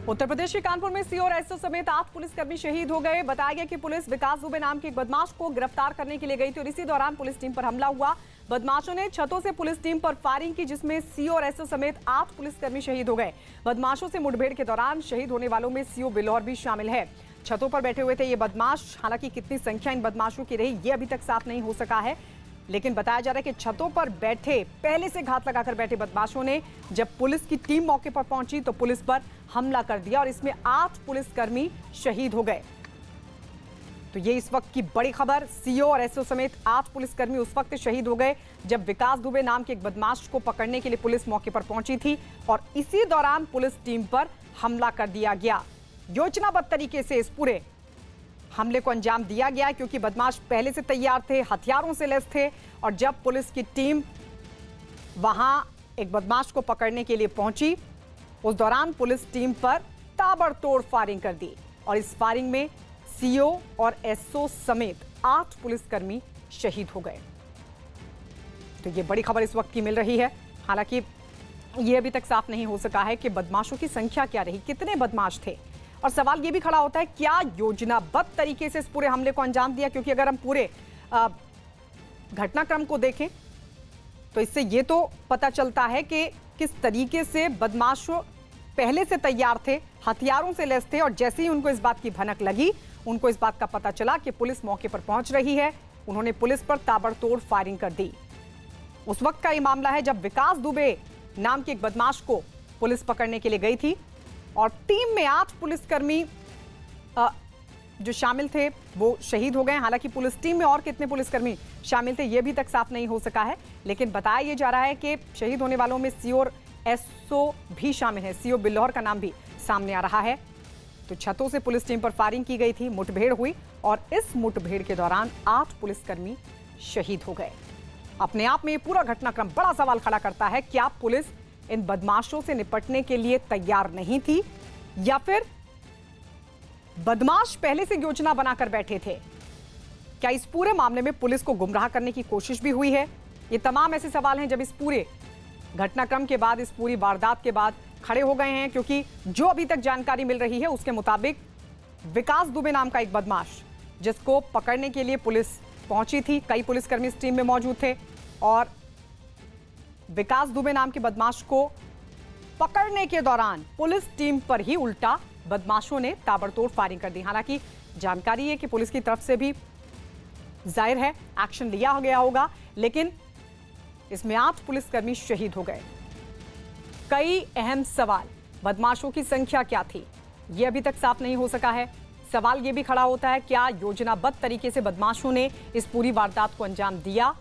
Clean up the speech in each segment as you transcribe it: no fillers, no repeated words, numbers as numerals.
उत्तर प्रदेश के कानपुर में सीओ और एसओ समेत 8 पुलिसकर्मी शहीद हो गए। बताया गया कि पुलिस विकास दुबे नाम के एक बदमाश को गिरफ्तार करने के लिए गई थी और इसी दौरान पुलिस टीम पर हमला हुआ। बदमाशों ने छतों से पुलिस टीम पर फायरिंग की, जिसमें सीओ और एसओ समेत 8 पुलिसकर्मी शहीद हो गए। बदमाशों से मुठभेड़ के दौरान शहीद होने वालों में सीओ बिल्हौर भी शामिल है। छतों पर बैठे हुए थे ये बदमाश। हालांकि कितनी संख्या इन बदमाशों की रही ये अभी तक साफ नहीं हो सका है, लेकिन बताया जा रहा है कि छतों पर बैठे पहले से घात लगाकर बैठे बदमाशों ने जब पुलिस की टीम मौके पर पहुंची तो पुलिस पर हमला कर दिया और इसमें 8 पुलिसकर्मी शहीद हो गए। तो ये इस वक्त की बड़ी खबर। सीओ और एसओ समेत 8 पुलिसकर्मी उस वक्त शहीद हो गए जब विकास दुबे नाम के एक बदमाश को पकड़ने के लिए पुलिस मौके पर पहुंची थी और इसी दौरान पुलिस टीम पर हमला कर दिया गया। योजनाबद्ध तरीके से इस पूरे हमले को अंजाम दिया गया क्योंकि बदमाश पहले से तैयार थे, हथियारों से लैस थे और जब पुलिस की टीम वहां एक बदमाश को पकड़ने के लिए पहुंची उस दौरान पुलिस टीम पर ताबड़तोड़ फायरिंग कर दी और इस फायरिंग में सीओ और एसओ समेत 8 पुलिसकर्मी शहीद हो गए। तो ये बड़ी खबर इस वक्त की मिल रही है। हालांकि ये अभी तक साफ नहीं हो सका है कि बदमाशों की संख्या क्या रही, कितने बदमाश थे और सवाल ये भी खड़ा होता है क्या योजनाबद्ध तरीके से इस पूरे हमले को अंजाम दिया, क्योंकि अगर हम पूरे घटनाक्रम को देखें तो इससे ये तो पता चलता है कि किस तरीके से बदमाश पहले से तैयार थे, हथियारों से लैस थे और जैसे ही उनको इस बात की भनक लगी, उनको इस बात का पता चला कि पुलिस मौके पर पहुंच रही है, उन्होंने पुलिस पर ताबड़तोड़ फायरिंग कर दी। उस वक्त का ये मामला है जब विकास दुबे नाम के एक बदमाश को पुलिस पकड़ने के लिए गई थी और टीम में 8 पुलिसकर्मी जो शामिल थे वो शहीद हो गए। हालांकि पुलिस टीम में और कितने पुलिसकर्मी शामिल थे ये भी तक साफ नहीं हो सका है, लेकिन बताया ये जा रहा है कि शहीद होने वालों में सीओ और एसओ भी शामिल है। सीओ बिल्हौर का नाम भी सामने आ रहा है। तो छतों से पुलिस टीम पर फायरिंग की गई थी, मुठभेड़ हुई और इस मुठभेड़ के दौरान 8 पुलिसकर्मी शहीद हो गए। अपने आप में ये पूरा घटनाक्रम बड़ा सवाल खड़ा करता है, क्या पुलिस इन बदमाशों से निपटने के लिए तैयार नहीं थी या फिर बदमाश पहले से योजना बनाकर बैठे थे? क्या इस पूरे मामले में पुलिस को गुमराह करने की कोशिश भी हुई है? ये तमाम ऐसे सवाल हैं जब इस पूरे घटनाक्रम के बाद, इस पूरी वारदात के बाद खड़े हो गए हैं, क्योंकि जो अभी तक जानकारी मिल रही है उसके मुताबिक विकास दुबे नाम का एक बदमाश जिसको पकड़ने के लिए पुलिस पहुंची थी, कई पुलिसकर्मी इस टीम में मौजूद थे और विकास दुबे नाम के बदमाश को पकड़ने के दौरान पुलिस टीम पर ही उल्टा बदमाशों ने ताबड़तोड़ फायरिंग कर दी। हालांकि जानकारी है कि पुलिस की तरफ से भी जाहिर है एक्शन लिया गया होगा, लेकिन इसमें 8 पुलिसकर्मी शहीद हो गए। कई अहम सवाल, बदमाशों की संख्या क्या थी यह अभी तक साफ नहीं हो सका है। सवाल यह भी खड़ा होता है क्या योजनाबद्ध तरीके से बदमाशों ने इस पूरी वारदात को अंजाम दिया?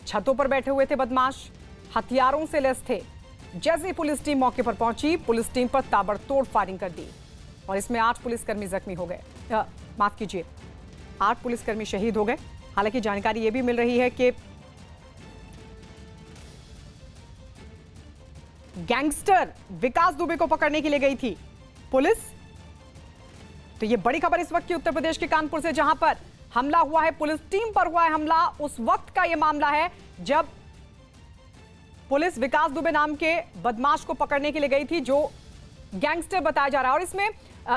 छतों पर बैठे हुए थे बदमाश, हथियारों से लैस थे। जैसे पुलिस टीम मौके पर पहुंची, पुलिस टीम पर ताबड़तोड़ फायरिंग कर दी और इसमें 8 पुलिसकर्मी जख्मी हो गए। माफ कीजिए, 8 पुलिसकर्मी शहीद हो गए। हालांकि जानकारी यह भी मिल रही है कि गैंगस्टर विकास दुबे को पकड़ने के लिए गई थी पुलिस। तो यह बड़ी खबर इस वक्त की उत्तर प्रदेश के कानपुर से, जहां पर हमला हुआ है, पुलिस टीम पर हुआ है हमला। उस वक्त का यह मामला है जब पुलिस विकास दुबे नाम के बदमाश को पकड़ने के लिए गई थी जो गैंगस्टर बताया जा रहा है। और इसमें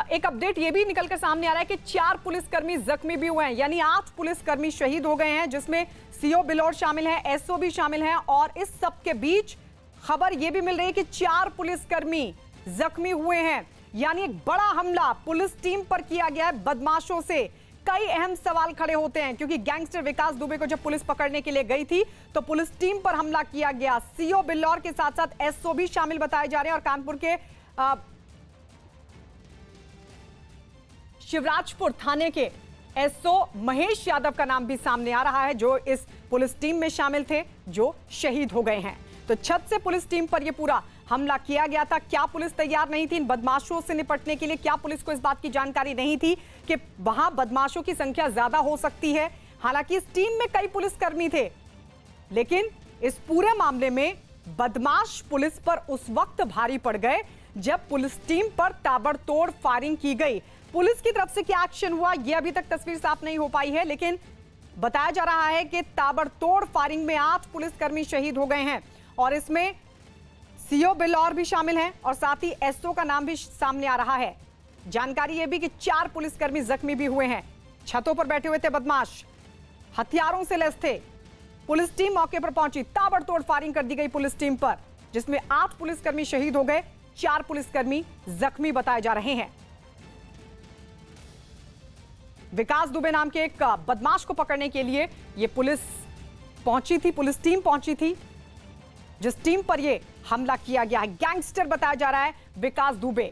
एक अपडेट यह भी निकलकर सामने आ रहा है कि 4 पुलिसकर्मी जख्मी भी हुए हैं, यानी 8 पुलिसकर्मी शहीद हो गए हैं, जिसमें सीओ बिल्हौर शामिल है, एसओ भी शामिल है। और इस सब के बीच खबर यह भी मिल रही है कि 4 पुलिसकर्मी जख्मी हुए हैं, यानी एक बड़ा हमला पुलिस टीम पर किया गया है बदमाशों से। कई अहम सवाल खड़े होते हैं क्योंकि गैंगस्टर विकास दुबे को जब पुलिस पकड़ने के लिए गई थी तो पुलिस टीम पर हमला किया गया। सीओ बिल्हौर के साथ साथ एसओ भी शामिल बताए जा रहे हैं और कानपुर के शिवराजपुर थाने के एसओ महेश यादव का नाम भी सामने आ रहा है जो इस पुलिस टीम में शामिल थे, जो शहीद हो गए हैं। तो छत से पुलिस टीम पर यह पूरा हमला किया गया था। क्या पुलिस तैयार नहीं थी इन बदमाशों से निपटने के लिए? क्या पुलिस को इस बात की जानकारी नहीं थी कि वहां बदमाशों की संख्या ज्यादा हो सकती है? हालांकि इस टीम में कई पुलिसकर्मी थे, लेकिन इस पूरे मामले में बदमाश पुलिस पर उस वक्त भारी पड़ गए जब पुलिस टीम पर ताबड़तोड़ फायरिंग की गई। पुलिस की तरफ से क्या एक्शन हुआ यह अभी तक तस्वीर साफ नहीं हो पाई है, लेकिन बताया जा रहा है कि ताबड़तोड़ फायरिंग में 8 पुलिसकर्मी शहीद हो गए हैं और इसमें सीओ बिल्लौर भी शामिल हैं और साथ ही एसओ का नाम भी सामने आ रहा है। जानकारी यह भी कि 4 पुलिसकर्मी जख्मी भी हुए हैं। छतों पर बैठे हुए थे बदमाश, हथियारों से लैस थे। पुलिस टीम मौके पर पहुंची, ताबड़तोड़ फायरिंग कर दी गई पुलिस टीम पर, जिसमें 8 पुलिसकर्मी शहीद हो गए, 4 पुलिसकर्मी जख्मी बताए जा रहे हैं। विकास दुबे नाम के एक बदमाश को पकड़ने के लिए यह पुलिस पहुंची थी, पुलिस टीम पहुंची थी, जिस टीम पर यह हमला किया गया है। गैंगस्टर बताया जा रहा है विकास दुबे।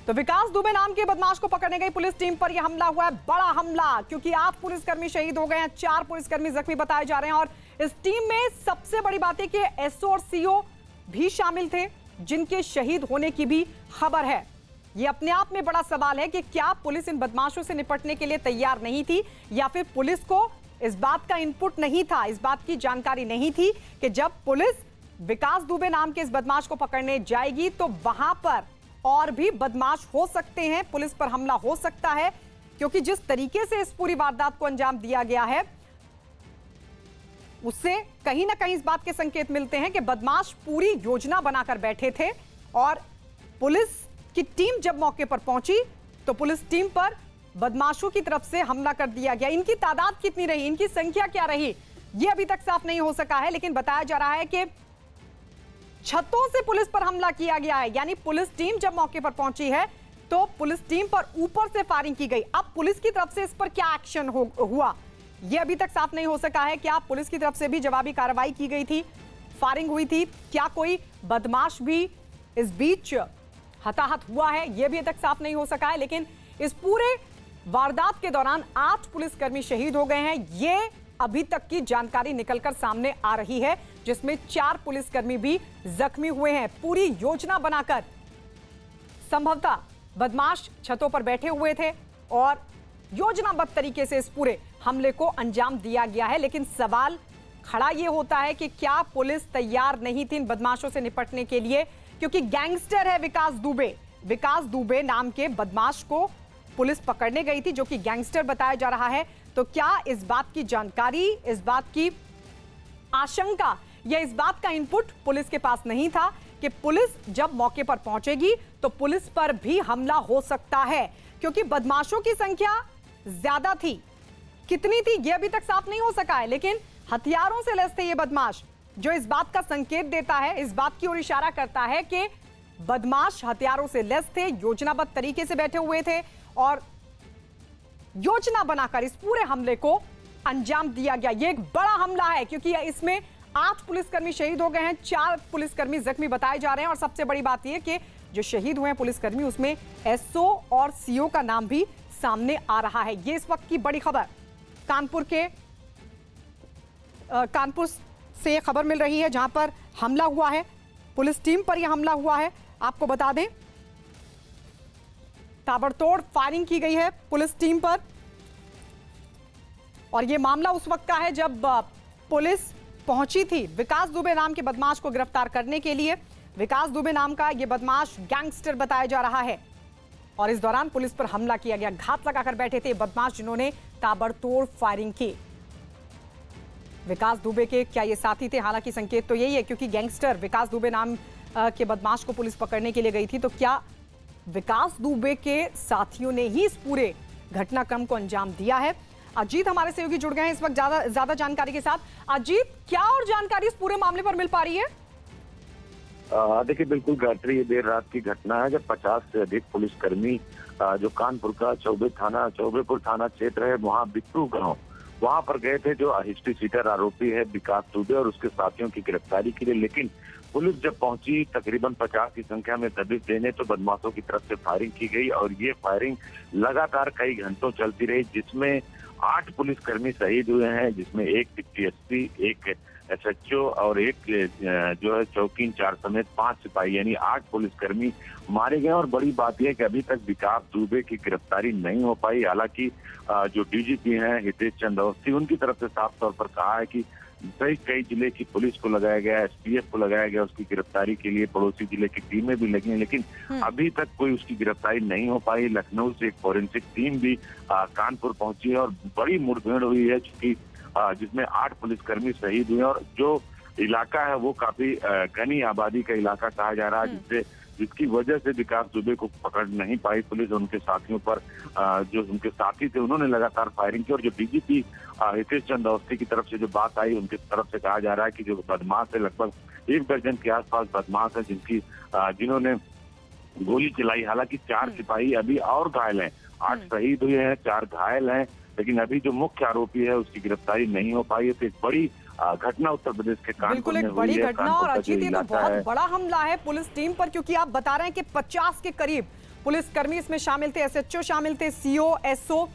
तो विकास दुबे नाम के बदमाश को पकड़ने गई पुलिस टीम पर यह हमला हुआ है, बड़ा हमला, क्योंकि 8 पुलिसकर्मी शहीद हो गए हैं, 4 पुलिसकर्मी जख्मी बताए जा रहे हैं। और इस टीम में सबसे बड़ी बात है कि एसओ और सीओ भी शामिल थे, जिनके शहीद होने की भी खबर है। यह अपने आप में बड़ा सवाल है कि क्या पुलिस इन बदमाशों से निपटने के लिए तैयार नहीं थी, या फिर पुलिस को इस बात का इनपुट नहीं था, इस बात की जानकारी नहीं थी कि जब पुलिस विकास दुबे नाम के इस बदमाश को पकड़ने जाएगी तो वहां पर और भी बदमाश हो सकते हैं, पुलिस पर हमला हो सकता है। क्योंकि जिस तरीके से इस पूरी वारदात को अंजाम दिया गया है, उससे कहीं ना कहीं इस बात के संकेत मिलते हैं कि बदमाश पूरी योजना बनाकर बैठे थे और पुलिस की टीम जब मौके पर पहुंची तो पुलिस टीम पर बदमाशों की तरफ से हमला कर दिया गया। इनकी तादाद कितनी रही, इनकी संख्या क्या रही, यह अभी तक साफ नहीं हो सका है, लेकिन बताया जा रहा है कि छतों से पुलिस पर हमला किया गया है। यानी पुलिस टीम जब मौके पर पहुंची है तो पुलिस टीम पर ऊपर से फायरिंग की गई। अब पुलिस की तरफ से इस पर क्या एक्शन हुआ, यह अभी तक साफ नहीं हो सका है। क्या पुलिस की तरफ से भी जवाबी कार्रवाई की गई थी, फायरिंग हुई थी, क्या कोई बदमाश भी इस बीच हताहत हुआ है, यह भी अभी तक साफ नहीं हो सका है। लेकिन इस पूरे वारदात के दौरान 8 पुलिसकर्मी शहीद हो गए हैं, यह अभी तक की जानकारी निकलकर सामने आ रही है, जिसमें 4 पुलिसकर्मी भी जख्मी हुए हैं। पूरी योजना बनाकर संभवतः बदमाश छतों पर बैठे हुए थे और योजनाबद्ध तरीके से इस पूरे हमले को अंजाम दिया गया है। लेकिन सवाल खड़ा यह होता है कि क्या पुलिस तैयार नहीं थी इन बदमाशों से निपटने के लिए, क्योंकि गैंगस्टर है विकास दुबे। विकास दुबे नाम के बदमाश को पुलिस पकड़ने गई थी, जो कि गैंगस्टर बताया जा रहा है। तो क्या इस बात की जानकारी, इस बात की आशंका या इस बात का इनपुट पुलिस के पास नहीं था कि पुलिस जब मौके पर पहुंचेगी तो पुलिस पर भी हमला हो सकता है, क्योंकि बदमाशों की संख्या ज्यादा थी। कितनी थी यह अभी तक साफ नहीं हो सका है, लेकिन हथियारों से लैस थे ये बदमाश, जो इस बात का संकेत देता है, इस बात की ओर इशारा करता है कि बदमाश हथियारों से लैस थे, योजनाबद्ध तरीके से बैठे हुए थे और योजना बनाकर इस पूरे हमले को अंजाम दिया गया। यह एक बड़ा हमला है, क्योंकि इसमें 8 पुलिसकर्मी शहीद हो गए हैं, 4 पुलिसकर्मी जख्मी बताए जा रहे हैं। और सबसे बड़ी बात यह कि जो शहीद हुए हैं पुलिसकर्मी, उसमें एसओ और सीओ का नाम भी सामने आ रहा है। यह इस वक्त की बड़ी खबर कानपुर से खबर मिल रही है, जहां पर हमला हुआ है, पुलिस टीम पर यह हमला हुआ है। आपको बता दें, ताबड़तोड़ फायरिंग की गई है पुलिस टीम पर और यह मामला उस वक्त का है जब पुलिस पहुंची थी विकास दुबे नाम के बदमाश को गिरफ्तार करने के लिए। विकास दुबे नाम का यह बदमाश गैंगस्टर बताया जा रहा है और इस दौरान पुलिस पर हमला किया गया। घात लगाकर बैठे थे बदमाश, जिन्होंने ताबड़तोड़ फायरिंग की। विकास दुबे के क्या ये साथी थे? हालांकि संकेत तो यही है, क्योंकि गैंगस्टर विकास दुबे नाम के बदमाश को पुलिस पकड़ने के लिए गई थी। तो क्या विकास दुबे के साथियों ने ही इस पूरे घटनाक्रम को अंजाम दिया है? अजीत हमारे सहयोगी जुड़ गए हैं इस वक्त ज्यादा जानकारी के साथ। अजीत, क्या और जानकारी इस पूरे मामले पर मिल पा रही है? देखिए, बिल्कुल गायत्री, ये देर रात की घटना है जब 50 से अधिक पुलिसकर्मी जो कानपुर का चौबेपुर थाना क्षेत्र है, वहाँ बिट्टू गांव, वहां पर गए थे। जो हिस्ट्री सीटर आरोपी है विकास दुबे और उसके साथियों की गिरफ्तारी के लिए। लेकिन पुलिस जब पहुंची तकरीबन 50 की संख्या में दबिश देने, तो बदमाशों की तरफ से फायरिंग की गई और ये फायरिंग लगातार कई घंटों चलती रही, जिसमें 8 पुलिसकर्मी शहीद हुए हैं, जिसमें एक डिप्टी एसपी, एक एसएचओ और एक जो है चौकी इंचार्ज समेत 5 सिपाही, यानी 8 पुलिसकर्मी मारे गए। और बड़ी बात यह है कि अभी तक विकास दुबे की गिरफ्तारी नहीं हो पाई। हालांकि जो डीजीपी हैं हितेश चंद्र अवस्थी, उनकी तरफ से साफ तौर पर कहा है कि कई जिले की पुलिस को लगाया गया, एसटीएफ को लगाया गया उसकी गिरफ्तारी के लिए, पड़ोसी जिले की टीमें भी लगी हैं, लेकिन अभी तक कोई उसकी गिरफ्तारी नहीं हो पाई। लखनऊ से एक फॉरेंसिक टीम भी कानपुर पहुंची है और बड़ी मुठभेड़ हुई है, जिसमें 8 पुलिसकर्मी शहीद हुए और जो इलाका है वो काफी घनी आबादी का इलाका कहा जा रहा है, जिसकी वजह से विकास दुबे को पकड़ नहीं पाई पुलिस। उनके साथियों पर जो उनके साथी थे उन्होंने लगातार फायरिंग की, और जो डीजीपी हितेश चंद्र अवस्थी की तरफ से जो बात आई, उनकी तरफ से कहा जा रहा है कि जो बदमाश है, लगभग 1 दर्जन के आसपास बदमाश है जिन्होंने गोली चलाई। हालांकि 4 सिपाही अभी और घायल हैं, 8 शहीद हुए हैं, 4 घायल हैं, लेकिन अभी जो मुख्य आरोपी है उसकी गिरफ्तारी नहीं हो पाई है। तो एक बड़ी घटना उत्तर प्रदेश के कानपुर में हुई है। बिल्कुल एक बड़ी घटना, और अजीत ये तो बहुत है। बड़ा हमला है पुलिस टीम पर, क्योंकि आप बता रहे हैं कि 50 के करीब पुलिसकर्मी इसमें शामिल थे, एसएचओ शामिल थे, सीओ, एसओ,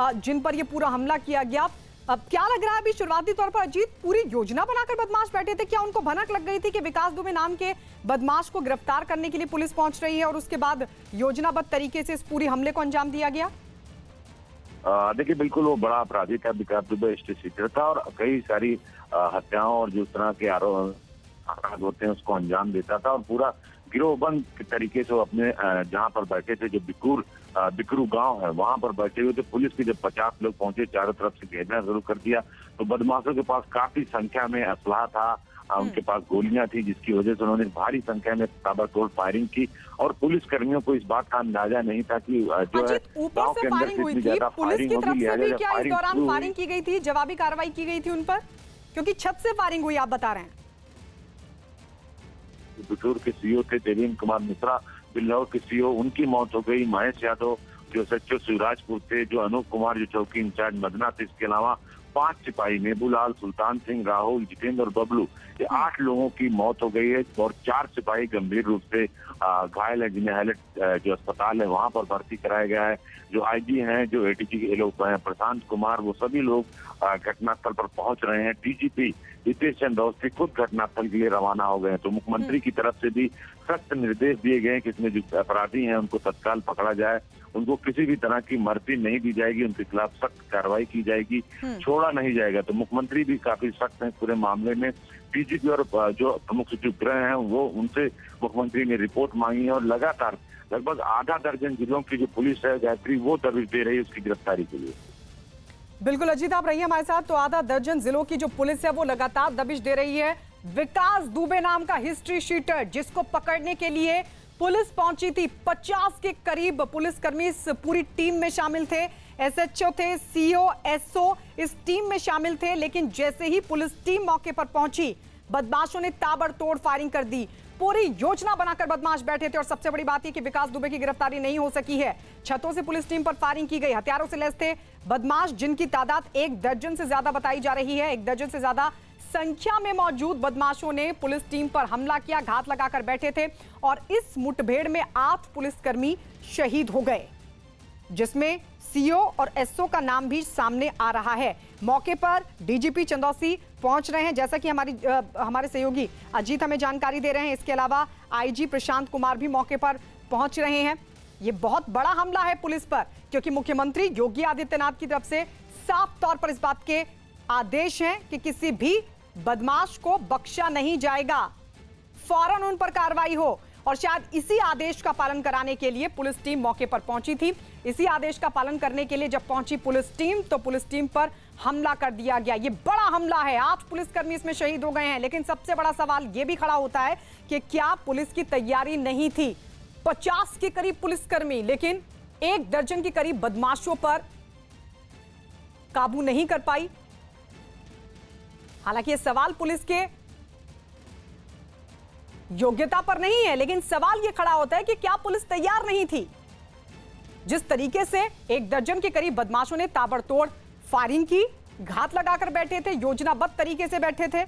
जिन पर यह पूरा हमला किया गया। अब क्या लग रहा है अभी शुरुआती तौर पर अजीत, पूरी योजना बनाकर बदमाश बैठे थे? क्या उनको भनक लग गई थी कि विकास दुबे नाम के बदमाश को गिरफ्तार करने के लिए पुलिस पहुंच रही है, और उसके बाद योजनाबद्ध तरीके से इस पूरी हमले को अंजाम दिया गया? देखिए, बिल्कुल वो बड़ा अपराधी था विकास दुबे, स्टेट सीटर था, और कई सारी हत्याओं और जिस तरह के अपराध होते हैं उसको अंजाम देता था, और पूरा गिरोहबंद के तरीके से वो अपने जहां पर बैठे थे, जो बिकरू गांव है वहां पर बैठे हुए थे। पुलिस के जब 50 लोग पहुंचे, चारों तरफ से घेरना शुरू कर दिया, तो बदमाशों के पास काफी संख्या में असलाह था, उनके पास गोलियां थी, जिसकी वजह से उन्होंने भारी संख्या में ताबड़तोड़ फायरिंग की। और पुलिस कर्मियों को इस बात का अंदाजा नहीं था कि जो है ऊपर से फायरिंग हुई थी, पुलिस की तरफ से भी क्या इस दौरान फायरिंग की गई थी, जवाबी कार्रवाई की गई थी उन पर? क्योंकि छत से फायरिंग हुई आप बता रहे हैं। बिठूर के सीओ थे देवेंद्र कुमार मिश्रा, बिल्लौर के सीओ, उनकी मौत हो गई। महेश यादव जो एसएचओ शिवराजपुर थे, जो अनूप कुमार जो चौकी इंचार्ज मदना थे, इसके अलावा 5 सिपाही नेबूलाल, सुल्तान सिंह, राहुल, जितेंद्र और बबलू, ये 8 लोगों की मौत हो गई है, और 4 सिपाही गंभीर रूप से घायल है, जिन्हें हाईलाइट जो अस्पताल है वहां पर भर्ती कराया गया है। जो आईजी हैं, जो एडीजी के लोग प्रशांत कुमार, वो सभी लोग घटनास्थल पर पहुंच रहे हैं। डीजीपी हितेश चंद्र अवस्थी खुद घटनास्थल के लिए रवाना हो गए हैं। तो मुख्यमंत्री की तरफ से भी सख्त निर्देश दिए गए हैं कि इसमें जो अपराधी हैं उनको तत्काल पकड़ा जाए, उनको किसी भी तरह की मर्जी नहीं दी जाएगी, उनके खिलाफ सख्त कार्रवाई की जाएगी, छोड़ा नहीं जाएगा। तो मुख्यमंत्री भी काफी सख्त हैं पूरे मामले में। डीजीपी और जो प्रमुख सचिव गृह हैं वो उनसे मुख्यमंत्री ने रिपोर्ट मांगी है, और लगातार लगभग आधा दर्जन जिलों की जो पुलिस है गायत्री, वो दबिश दे रही है उसकी गिरफ्तारी के लिए। बिल्कुल अजीत, आप रहिए हमारे साथ। तो आधा दर्जन जिलों की जो पुलिस है वो लगातार दबिश दे रही है। विकास दुबे नाम का हिस्ट्री शीटर, जिसको पकड़ने के लिए पुलिस पहुंची थी, 50 के करीब पुलिसकर्मी इस पूरी टीम में शामिल थे, एसएचओ थे, सीओ, एसओ इस टीम में शामिल थे। लेकिन जैसे ही पुलिस टीम मौके पर पहुंची, बदमाशों ने ताबड़तोड़ फायरिंग कर दी। पूरी योजना बनाकर बदमाश बैठे थे, और सबसे बड़ी बात यह कि विकास दुबे की गिरफ्तारी नहीं हो सकी है। छतों से पुलिस टीम पर फायरिंग की गई, हथियारों से लैस थे बदमाश, जिनकी तादाद 1 दर्जन से ज्यादा बताई जा रही है। 1 दर्जन से ज्यादा संख्या में मौजूद बदमाशों ने पुलिस टीम पर हमला किया, घात लगाकर बैठे थे, और इस मुठभेड़ में 8 पुलिसकर्मी शहीद हो गए, जिसमें सीओ और एसओ का नाम भी सामने आ रहा है। मौके पर डीजीपी चंदौसी पहुंच रहे हैं, जैसा कि हमारे सहयोगी अजीत हमें जानकारी दे रहे हैं। इसके अलावा आईजी प्रशांत कुमार भी मौके पर पहुंच रहे हैं। ये बहुत बड़ा हमला है पुलिस पर, क्योंकि मुख्यमंत्री योगी आदित्यनाथ की तरफ से साफ तौर पर इस बात के आदेश हैं कि किसी भी बदमाश को बख्शा नहीं जाएगा, फौरन उन पर कार्रवाई हो। और शायद इसी आदेश का पालन कराने के लिए पुलिस टीम मौके पर पहुंची थी। इसी आदेश का पालन करने के लिए जब पहुंची पुलिस टीम, तो पुलिस टीम पर हमला कर दिया गया। ये बड़ा हमला है, 8 पुलिसकर्मी इसमें शहीद हो गए हैं। लेकिन सबसे बड़ा सवाल यह भी खड़ा होता है कि क्या पुलिस की तैयारी नहीं थी? 50 के करीब पुलिसकर्मी, लेकिन 1 दर्जन के करीब बदमाशों पर काबू नहीं कर पाई। हालांकि ये सवाल पुलिस के योग्यता पर नहीं है, लेकिन सवाल यह खड़ा होता है कि क्या पुलिस तैयार नहीं थी? जिस तरीके से 1 दर्जन के करीब बदमाशों ने ताबड़तोड़ फायरिंग की, घात लगाकर बैठे थे, योजनाबद्ध तरीके से बैठे थे।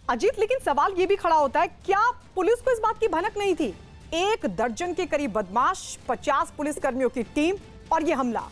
अजीत, लेकिन सवाल यह भी खड़ा होता है, क्या पुलिस को इस बात की भनक नहीं थी? 1 दर्जन के करीब बदमाश, 50 पुलिसकर्मियों की टीम, और यह हमला।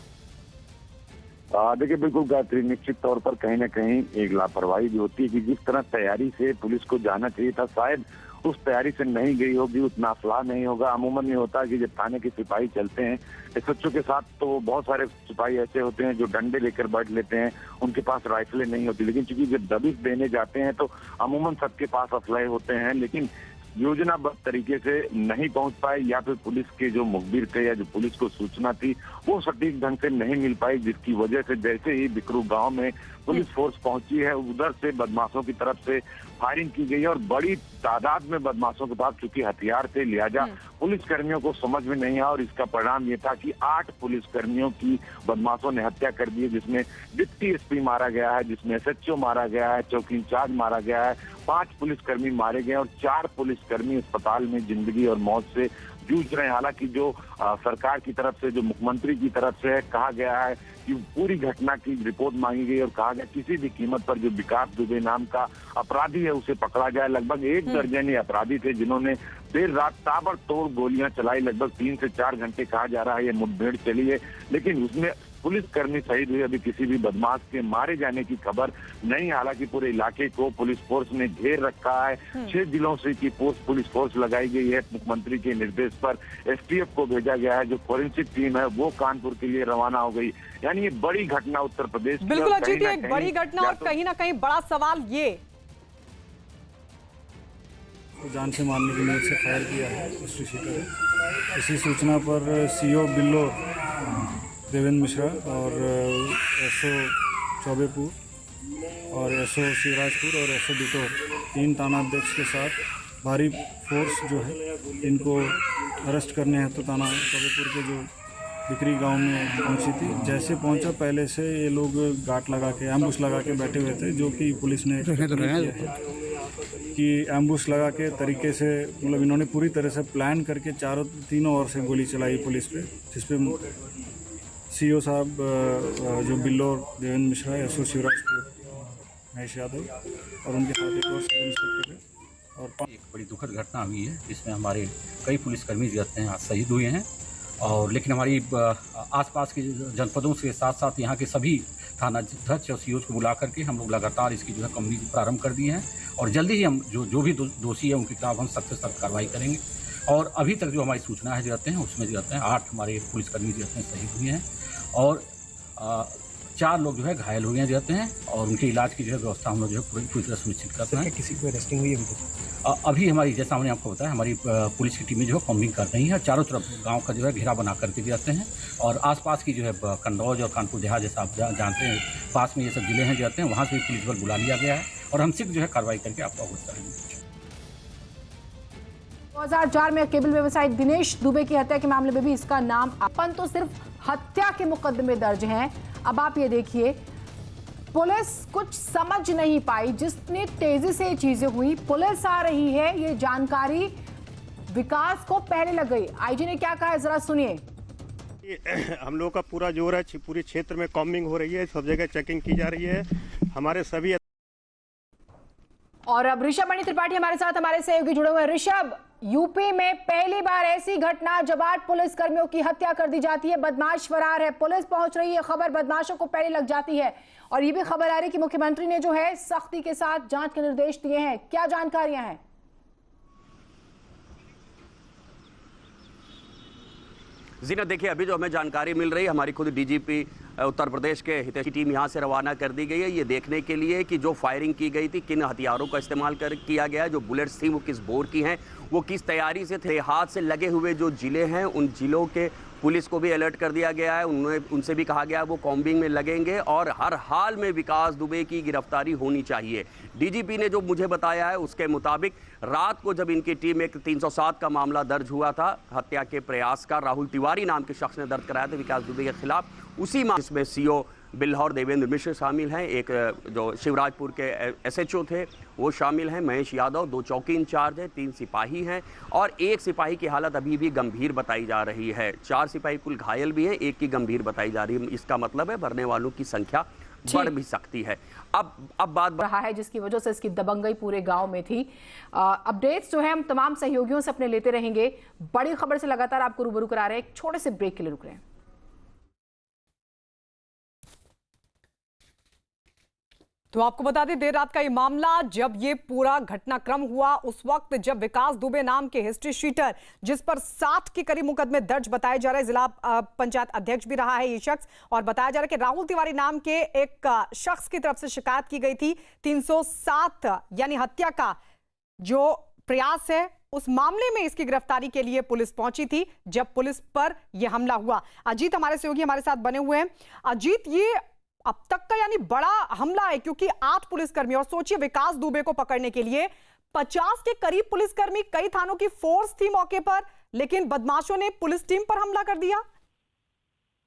देखिए, बिल्कुल गायत्री, निश्चित तौर पर कहीं ना कहीं एक लापरवाही भी होती है कि जिस तरह तैयारी से पुलिस को जाना चाहिए था, शायद उस तैयारी से नहीं गई होगी, उतना अफला नहीं होगा। अमूमन ये होता है कि जब थाने के सिपाही चलते हैं एसएचओ के साथ, तो बहुत सारे सिपाही ऐसे होते हैं जो डंडे लेकर बैठ लेते हैं, उनके पास राइफलें नहीं होती। लेकिन चूंकि जब दबिश देने जाते हैं तो अमूमन सबके पास असलहे होते हैं, लेकिन योजनाबद्ध तरीके से नहीं पहुंच पाए, या फिर पुलिस के जो मुखबिर थे या जो पुलिस को सूचना थी वो सटीक ढंग से नहीं मिल पाई, जिसकी वजह से जैसे ही बिकरू गांव में पुलिस फोर्स पहुंची है, उधर से बदमाशों की तरफ से फायरिंग की गई है और बड़ी तादाद में बदमाशों के पास चूंकि हथियार थे, लिहाजा पुलिस कर्मियों को समझ में नहीं आया और इसका परिणाम ये था कि 8 पुलिस कर्मियों की बदमाशों ने हत्या कर दी है, जिसमें डिप्टी एसपी मारा गया है, जिसमें एसएचओ मारा गया है, चौकी इंचार्ज मारा गया है, 5 पुलिसकर्मी मारे गए और 4 पुलिसकर्मी अस्पताल में जिंदगी और मौत से जूझ रहे हैं। हालांकि जो सरकार की तरफ से, जो मुख्यमंत्री की तरफ से कहा गया है कि पूरी घटना की रिपोर्ट मांगी गई और कहा गया किसी भी कीमत पर जो विकास दुबे नाम का अपराधी है उसे पकड़ा जाए। लगभग 1 दर्जन अपराधी थे जिन्होंने देर रात ताबड़तोड़ गोलियां चलाई, लगभग 3 से 4 घंटे कहा जा रहा है ये मुठभेड़ चली है, लेकिन उसमें पुलिसकर्मी शहीद हुए। अभी किसी भी बदमाश के मारे जाने की खबर नहीं। हालांकि पूरे इलाके को पुलिस फोर्स ने घेर रखा है। 6 जिलों से की पुलिस फोर्स लगाई गई है। मुख्यमंत्री के निर्देश पर एसटीएफ को भेजा गया है। जो फोरेंसिक टीम है वो कानपुर के लिए रवाना हो गई। यानी ये बड़ी घटना उत्तर प्रदेश की। बिल्कुल अजीत, एक बड़ी घटना और कहीं ना कहीं बड़ा सवाल ये जान से मारने की नीयत से फायर किया है हिस्ट्री शीटर है। इसी सूचना पर सीओ बिल्लोर देवेंद्र मिश्रा और एसओ चौबेपुर और एसओ शिवराजपुर और एसओ बिटोर 3 थानाध्यक्ष के साथ भारी फोर्स जो है इनको अरेस्ट करने हेतु थाना चौबेपुर के जो बिकरी गांव में पहुंची थी। जैसे पहुंचा पहले से ये लोग गाट लगा के एम्बुश लगा के बैठे हुए थे, जो कि पुलिस ने किया है कि एम्बुश लगा के तरीके से, मतलब इन्होंने पूरी तरह से प्लान करके तीनों ओर से गोली चलाई पुलिस पे, जिसपे सीओ साहब जो बिल्लोर देवेंद्र मिश्रा, एसओ शिवराजपुर महेश यादव और उनके साथ एक और सब इंस्पेक्टर है। और एक बड़ी दुखद घटना हुई है जिसमें हमारे कई पुलिसकर्मी जो हैं आज शहीद हुए हैं, और लेकिन हमारी आसपास के जनपदों के साथ साथ यहाँ के सभी थानाध्यक्ष और सीओ को बुला करके हम लोग लगातार इसकी जो है कमी प्रारंभ कर दिए हैं और जल्दी ही हम जो भी दोषी है उनके खिलाफ हम सख्त से सख्त कार्रवाई करेंगे। और अभी तक जो हमारी सूचना है जो रहते हैं उसमें जो रहते हैं 8 हमारे पुलिसकर्मी जो रहते हैं शहीद हुए हैं और 4 लोग जो है घायल हुए हैं रहते हैं और उनके इलाज की जो है व्यवस्था हम लोग जो है पूरी तरह सुनिश्चित करते हैं। किसी को अरेस्टिंग हुई है अभी हमारी, जैसा हमने आपको बताया, हमारी पुलिस की टीमें जो है कॉम्बिंग कर रही हैं, चारों तरफ गांव का जो है घेरा बना करके जाते हैं और आसपास की जो है कन्नौज और कानपुर देहात, जैसा आप जानते हैं पास में ये सब जिले हैं जो रहते हैं, वहाँ से भी पुलिस बल बुला लिया गया है और हम शीघ्र जो है कार्रवाई करके आपको अवगत करेंगे। 2004 में केबल व्यवसायी दिनेश दुबे की हत्या के मामले में भी इसका नाम अपन तो सिर्फ हत्या के मुकदमे दर्ज हैं। अब आप ये देखिए, पुलिस कुछ समझ नहीं पाई, जितनी तेजी से चीजें हुई, पुलिस आ रही है, ये जानकारी विकास को पहले लग गई। आईजी ने क्या कहा है जरा सुनिए। हम लोग का पूरा जोर है, पूरे क्षेत्र में कॉम्बिंग हो रही है, सब जगह चेकिंग की जा रही है। हमारे सभी और अब ऋषभ मणि त्रिपाठी हमारे साथ, हमारे सहयोगी जुड़े हुए हैं। ऋषभ, यूपी में पहली बार ऐसी घटना जब 8 पुलिसकर्मियों की हत्या कर दी जाती है, बदमाश फरार है, पुलिस पहुंच रही है, खबर बदमाशों को पहले लग जाती है और ये भी खबर आ रही है कि मुख्यमंत्री ने जो है सख्ती के साथ जांच के निर्देश दिए हैं। क्या जानकारियां हैं? जीनत, देखिए अभी जो हमें जानकारी मिल रही है, हमारी खुद डीजीपी उत्तर प्रदेश के हितेश की टीम यहाँ से रवाना कर दी गई है ये देखने के लिए कि जो फायरिंग की गई थी किन हथियारों का इस्तेमाल किया गया है, जो बुलेट्स थी वो किस बोर की हैं, वो किस तैयारी से थे। हाथ से लगे हुए जो जिले हैं उन जिलों के पुलिस को भी अलर्ट कर दिया गया है, उनसे भी कहा गया है वो कॉम्बिंग में लगेंगे और हर हाल में विकास दुबे की गिरफ्तारी होनी चाहिए। डीजीपी ने जो मुझे बताया है उसके मुताबिक रात को जब इनकी टीम एक 307 का मामला दर्ज हुआ था, हत्या के प्रयास का राहुल तिवारी नाम के शख्स ने दर्ज कराया था विकास दुबे के खिलाफ, उसी मामले में सीओ बिल्हौर देवेंद्र मिश्र शामिल हैं, एक जो शिवराजपुर के एसएचओ थे वो शामिल हैं, महेश यादव, 2 चौकी इंचार्ज हैं, 3 सिपाही हैं और 1 सिपाही की हालत अभी भी गंभीर बताई जा रही है। 4 सिपाही कुल घायल भी हैं, 1 की गंभीर बताई जा रही है। इसका मतलब है मरने वालों की संख्या बढ़ भी सकती है। अब बात रहा है जिसकी वजह से इसकी दबंगई पूरे गांव में थी। अपडेट्स जो है हम तमाम सहयोगियों से अपने लेते रहेंगे। बड़ी खबर से लगातार आपको रूबरू करा रहे हैं। एक छोटे से ब्रेक के लिए रुक रहे हैं। तो आपको बता दें, देर रात का ये मामला, जब ये पूरा घटनाक्रम हुआ उस वक्त जब विकास दुबे नाम के हिस्ट्री शीटर, जिस पर 60 के करीब मुकदमे दर्ज बताए जा रहे, जिला पंचायत अध्यक्ष भी रहा है ये शख्स, और बताया जा रहा है कि राहुल तिवारी नाम के एक शख्स की तरफ से शिकायत की गई थी। 307 यानी हत्या का जो प्रयास है उस मामले में इसकी गिरफ्तारी के लिए पुलिस पहुंची थी जब पुलिस पर यह हमला हुआ। अजीत हमारे सहयोगी हमारे साथ बने हुए हैं। अजीत, ये अब तक का यानी बड़ा हमला है, क्योंकि 8 पुलिसकर्मी, और सोचिए विकास दुबे को पकड़ने के लिए 50 के करीब पुलिसकर्मी, कई थानों की फोर्स थी मौके पर, लेकिन बदमाशों ने पुलिस टीम पर हमला कर दिया।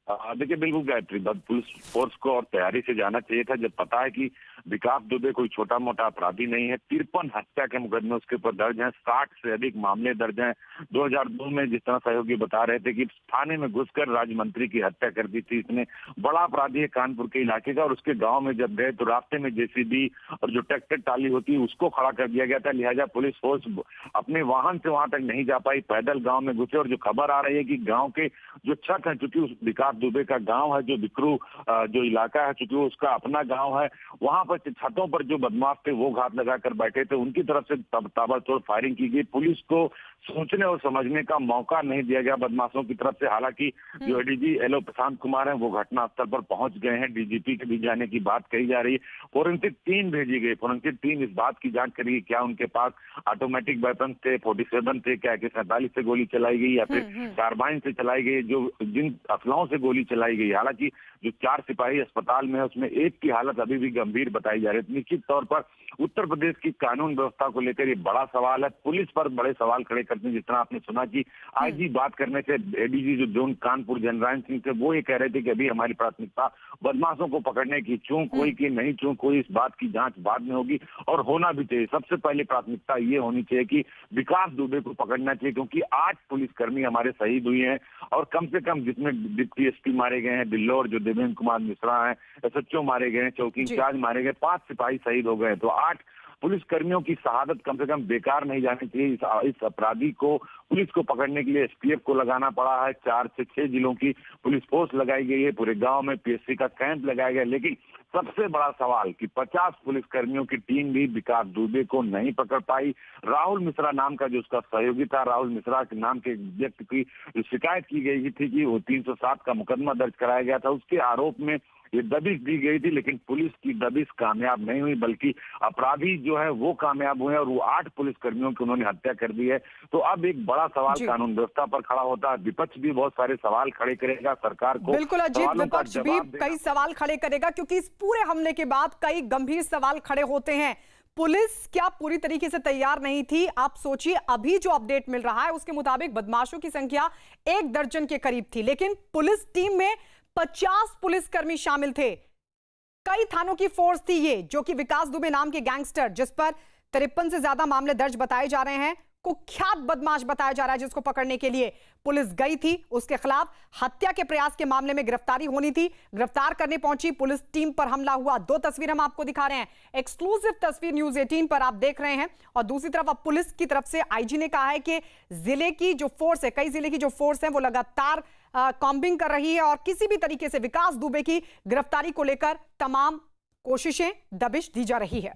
देखिए बिल्कुल गायत्री, पुलिस फोर्स को और तैयारी से जाना चाहिए था। जब पता है कि विकास दुबे कोई छोटा मोटा अपराधी नहीं है, 53 हत्या के मुकदमे उसके ऊपर दर्ज हैं, 60 से अधिक मामले दर्ज हैं। 2002 में जिस तरह सहयोगी बता रहे थे कि थाने में घुसकर राज्य मंत्री की हत्या कर दी थी, इसने बड़ा अपराधी है कानपुर के इलाके का। और उसके गाँव में जब गए तो रास्ते में जेसीबी और जो ट्रैक्टर टाली होती है उसको खड़ा कर दिया गया था, लिहाजा पुलिस फोर्स अपने वाहन से वहां तक नहीं जा पाई, पैदल गाँव में घुसे। और जो खबर आ रही है कि गाँव के जो छत है, चूंकि उस विकास दुबे का गांव है, जो बिकरू जो इलाका है, चूंकि वो उसका अपना गांव है, वहां पर छतों पर जो बदमाश थे वो घात लगाकर बैठे थे, उनकी तरफ से ताबड़तोड़ फायरिंग की गई। पुलिस को सोचने और समझने का मौका नहीं दिया गया बदमाशों की तरफ से। हालांकि जो एडीजी एलओ प्रशांत कुमार हैं वो घटनास्थल पर पहुंच गए हैं, डीजीपी के भी जाने की बात कही जा रही है। फोरेंसिक टीम भेजी गई, फोरेंसिक टीम इस बात की जांच करेगी क्या उनके पास ऑटोमेटिक वेपन थे, 47 थे, क्या AK-47 से गोली चलाई गई या फिर कार्बाइन से चलाई गई, जो जिन असलाहों से गोली चलाई गई। हालांकि जो 4 सिपाही अस्पताल में है उसमें एक की हालत अभी भी गंभीर बताई जा रही है। निश्चित तौर पर उत्तर प्रदेश की कानून व्यवस्था को लेकर ये बड़ा सवाल है, पुलिस पर बड़े सवाल खड़े करते हैं। जिस तरह आपने सुना कि आईजी बात करने से एडीजी जो जोन कानपुर जनरायन सिंह थे वो ये कह रहे थे कि अभी हमारी प्राथमिकता बदमाशों को पकड़ने की, चूक कोई की नहीं चूक कोई, इस बात की जांच बाद में होगी और होना भी चाहिए। सबसे पहले प्राथमिकता ये होनी चाहिए कि विकास दुबे को पकड़ना चाहिए, क्योंकि 8 पुलिसकर्मी हमारे शहीद हुए हैं और कम से कम जिसमें डिप्टी एसपी मारे गए हैं बिल्लौर, जो देवेंद्र कुमार मिश्रा हैं, SHO मारे गए हैं, चौकी इंचार्ज मारे गए, 5 सिपाही शहीद हो गए। तो 8 पुलिसकर्मियों की शहादत कम से कम बेकार नहीं जानी चाहिए। इस अपराधी को पुलिस को पकड़ने के लिए STF को लगाना पड़ा है, 4 से 6 जिलों की पुलिस फोर्स लगाई गई है, पूरे गांव में PSC का कैंप लगाया गया। लेकिन सबसे बड़ा सवाल कि 50 पुलिसकर्मियों की टीम भी विकास दुबे को नहीं पकड़ पाई। राहुल मिश्रा नाम का जो उसका सहयोगी था, राहुल मिश्रा के नाम के व्यक्ति की जो शिकायत की गई थी कि वो 307 का मुकदमा दर्ज कराया गया था, उसके आरोप में ये दबिश दी गई थी, लेकिन पुलिस की दबिश कामयाब नहीं हुई, बल्कि अपराधी जो है वो कामयाब हुए और वो 8 पुलिसकर्मियों की उन्होंने हत्या कर दी है। तो अब एक बड़ा सवाल कानून व्यवस्था पर खड़ा होता है। विपक्ष भी बहुत सारे सवाल खड़े करेगा सरकार को। बिल्कुल अजीत, विपक्ष भी कई सवाल खड़े करेगा, क्योंकि इस पूरे हमले के बाद कई गंभीर सवाल खड़े होते हैं। पुलिस क्या पूरी तरीके से तैयार नहीं थी? आप सोचिए, अभी जो अपडेट मिल रहा है उसके मुताबिक बदमाशों की संख्या 1 दर्जन के करीब थी, लेकिन पुलिस टीम में 50 पुलिसकर्मी शामिल थे। कई थानों की फोर्स थी ये, जो कि विकास दुबे नाम के गैंगस्टर, जिस पर 53 से ज्यादा मामले दर्ज बताए जा रहे हैं, कुख्यात बदमाश बताया जा रहा है, जिसको पकड़ने के लिए पुलिस गई थी। उसके खिलाफ हत्या के प्रयास के मामले में गिरफ्तारी होनी थी, गिरफ्तार करने पहुंची पुलिस टीम पर हमला हुआ। 2 तस्वीर हम आपको दिखा रहे हैं, एक्सक्लूसिव तस्वीर न्यूज़ 18 पर आप देख रहे हैं। और दूसरी तरफ अब पुलिस की तरफ से आईजी ने कहा है कि जिले की जो फोर्स है, कई जिले की जो फोर्स है वो लगातार कॉम्बिंग कर रही है और किसी भी तरीके से विकास दुबे की गिरफ्तारी को लेकर तमाम कोशिशें, दबिश दी जा रही है।